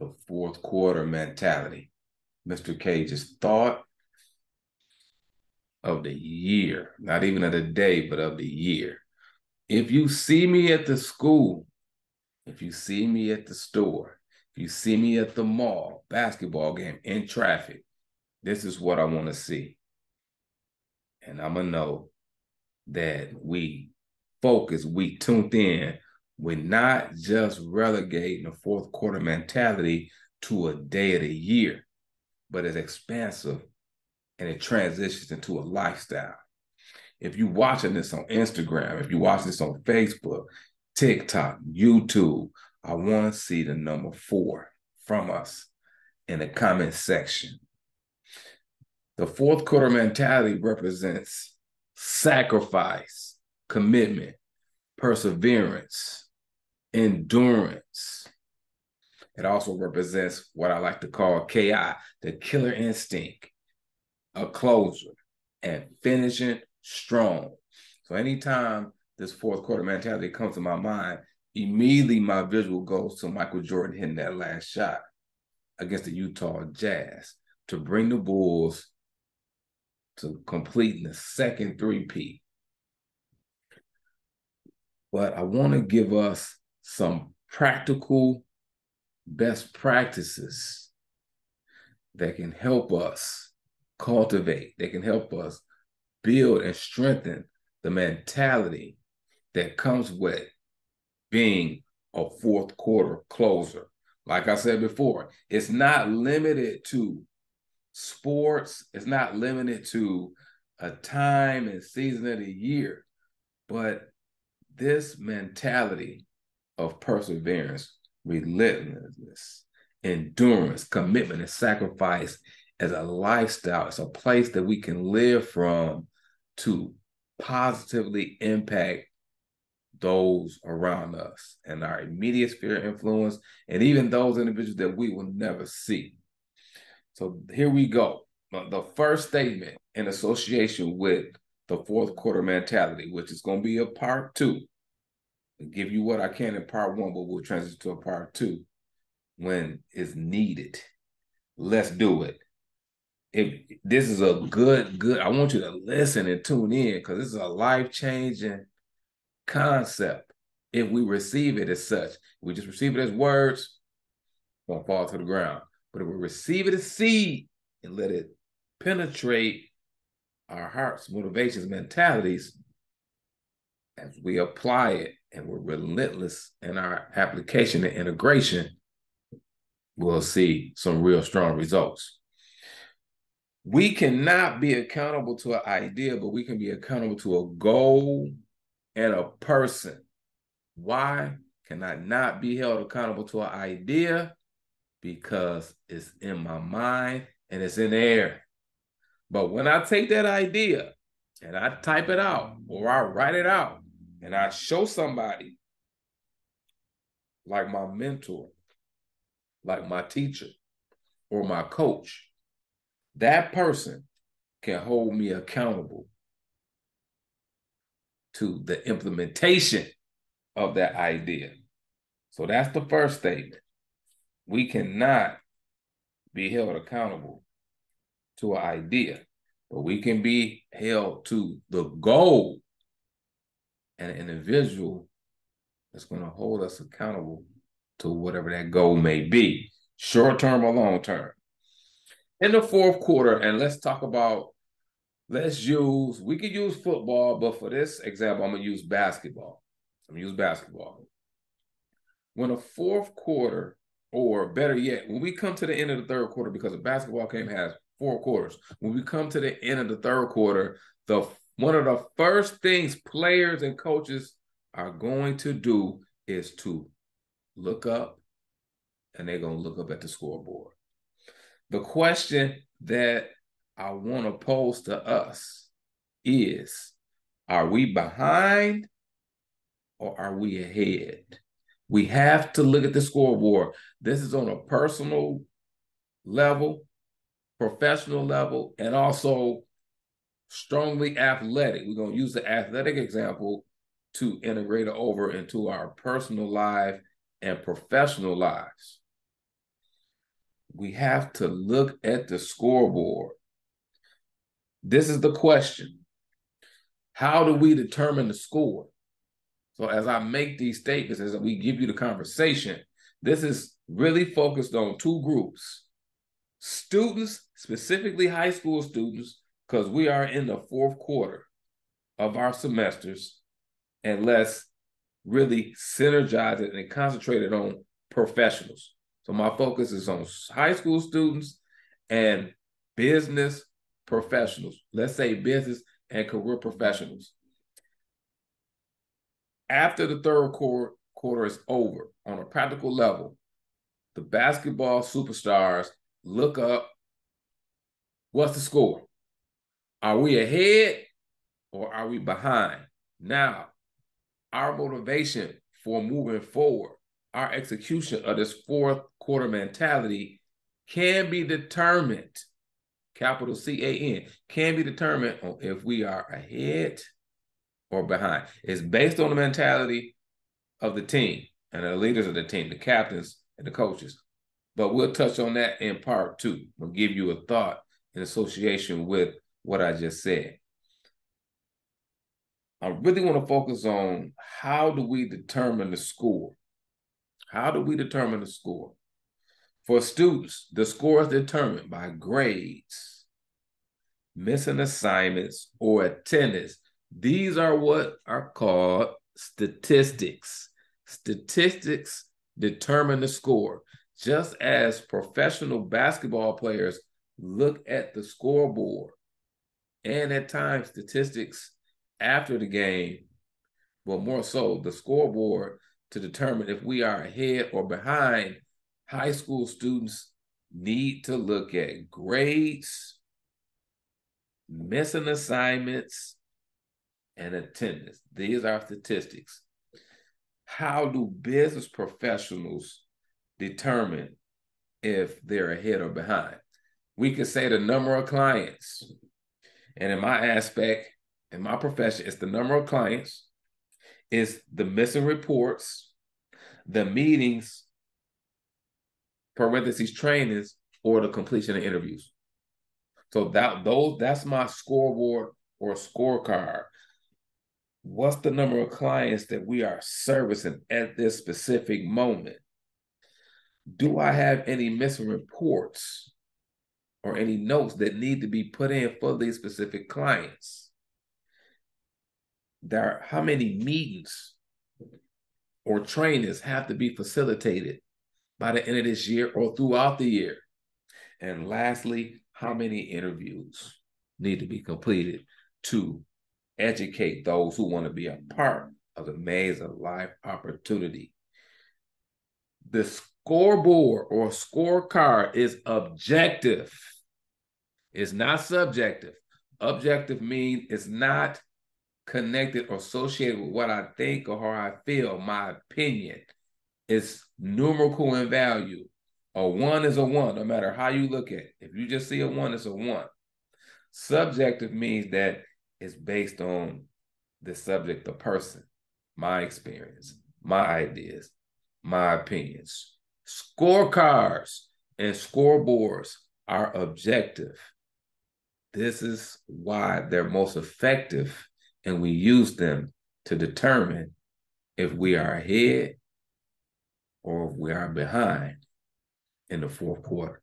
the fourth quarter mentality. Mr. Cage's thought of the year, not even of the day, but of the year. If you see me at the school, if you see me at the store, if you see me at the mall, basketball game, in traffic, this is what I want to see. And I'm going to know that we focus, we tuned in. We're not just relegating the fourth quarter mentality to a day of the year, but it's expansive and it transitions into a lifestyle. If you're watching this on Instagram, if you're watching this on Facebook, TikTok, YouTube, I want to see the number 4 from us in the comment section. The fourth quarter mentality represents sacrifice, commitment, perseverance, endurance. It also represents what I like to call KI, the killer instinct, a closer, and finishing strong. So anytime this fourth quarter mentality comes to my mind, immediately my visual goes to Michael Jordan hitting that last shot against the Utah Jazz to bring the Bulls to completing the second three-peat. But I want to give us some practical best practices that can help us cultivate, that can help us build and strengthen the mentality that comes with being a fourth quarter closer. Like I said before, it's not limited to sports. It's not limited to a time and season of the year, but this mentality of perseverance, relentlessness, endurance, commitment, and sacrifice as a lifestyle. It's a place that we can live from to positively impact those around us and our immediate sphere of influence, and even those individuals that we will never see. So here we go. The first statement in association with the fourth quarter mentality, which is going to be a part 2. I'll give you what I can in part 1, but we'll transition to a part 2 when it's needed. Let's do it. If this is a good, I want you to listen and tune in because this is a life-changing concept. If we receive it as such, we just receive it as words, it's going to fall to the ground. But if we receive it as seed and let it penetrate our hearts, motivations, mentalities, as we apply it and we're relentless in our application and integration, we'll see some real strong results. We cannot be accountable to an idea, but we can be accountable to a goal and a person. Why can I not be held accountable to an idea? Because it's in my mind and it's in the air. But when I take that idea and I type it out or I write it out and I show somebody, like my mentor, like my teacher or my coach, that person can hold me accountable to the implementation of that idea. So that's the first statement. We cannot be held accountable to an idea, but we can be held to the goal and an individual that's going to hold us accountable to whatever that goal may be, short-term or long-term. In the fourth quarter, and let's talk about, we could use football, but for this example, I'm going to use basketball. When a fourth quarter, or better yet, when we come to the end of the third quarter, because a basketball game has 4 quarters, when we come to the end of the third quarter, one of the first things players and coaches are going to do is to look up, and they're going to look up at the scoreboard. The question that I want to pose to us is, are we behind or are we ahead? We have to look at the scoreboard. This is on a personal level, professional level, and also strongly athletic. We're going to use the athletic example to integrate it over into our personal life and professional lives. we have to look at the scoreboard. This is the question. How do we determine the score? So as I make these statements, as we give you the conversation, this is really focused on two groups. Students, specifically high school students, because we are in the fourth quarter of our semesters, and let's really synergize it and concentrate it on professionals. So my focus is on high school students and business professionals. Let's say business and career professionals. After the third quarter is over, on a practical level, the basketball superstars look up, what's the score? Are we ahead or are we behind? Now, our motivation for moving forward, our execution of this fourth quarter mentality can be determined, capital C-A-N, can be determined on if we are ahead or behind. It's based on the mentality of the team and the leaders of the team, the captains and the coaches. But we'll touch on that in part two. We'll give you a thought in association with what I just said. I really want to focus on how do we determine the score? How do we determine the score? For students, the score is determined by grades, missing assignments, or attendance. These are what are called statistics. Statistics determine the score. Just as professional basketball players look at the scoreboard and at times statistics after the game, but more so the scoreboard to determine if we are ahead or behind, high school students need to look at grades, missing assignments, and attendance. These are statistics. How do business professionals determine if they're ahead or behind? We could say the number of clients. And in my aspect, in my profession, it's the number of clients, it's the missing reports, the meetings, parentheses, trainings, or the completion of interviews. So that's my scoreboard or scorecard. What's the number of clients that we are servicing at this specific moment? Do I have any missing reports or any notes that need to be put in for these specific clients? How many meetings or trainings have to be facilitated by the end of this year or throughout the year? And lastly, how many interviews need to be completed to educate those who want to be a part of the Maze of Life opportunity? The scoreboard or scorecard is objective. It's not subjective. Objective means it's not connected or associated with what I think or how I feel, my opinion. It's numerical in value. A 1 is a 1, no matter how you look at it. If you just see a 1, it's a 1. Subjective means that it's based on the subject, the person, my experience, my ideas, my opinions. Scorecards and scoreboards are objective. This is why they're most effective, and we use them to determine if we are ahead or if we are behind in the fourth quarter.